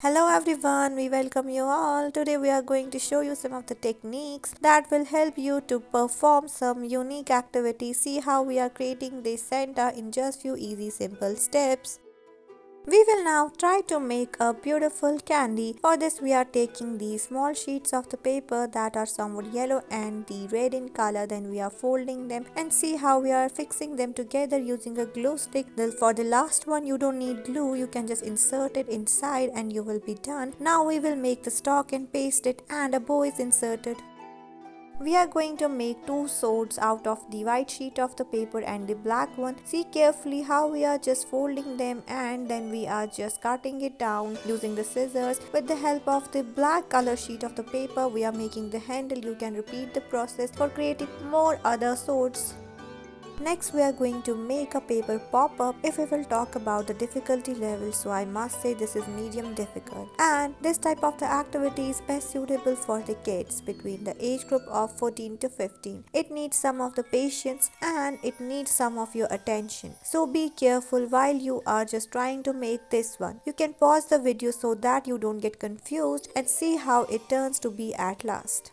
Hello everyone, we welcome you all. Today we are going to show you some of the techniques that will help you to perform some unique activities. See how we are creating this center in just few easy simple steps. We will now try to make a beautiful candy. For this we are taking these small sheets of the paper that are somewhat yellow and the red in color. Then we are folding them and see how we are fixing them together using a glue stick. For the last one you don't need glue, you can just insert it inside and you will be done. Now we will make the stalk and paste it and a bow is inserted. We are going to make two swords out of the white sheet of the paper and the black one. See carefully how we are just folding them and then we are just cutting it down using the scissors. With the help of the black color sheet of the paper, we are making the handle. You can repeat the process for creating more other swords. Next we are going to make a paper pop-up. If we will talk about the difficulty level, so I must say this is medium difficult, and this type of the activity is best suitable for the kids between the age group of 14 to 15. It needs some of the patience and it needs some of your attention. So be careful while you are just trying to make this one. You can pause the video so that you don't get confused and see how it turns to be at last.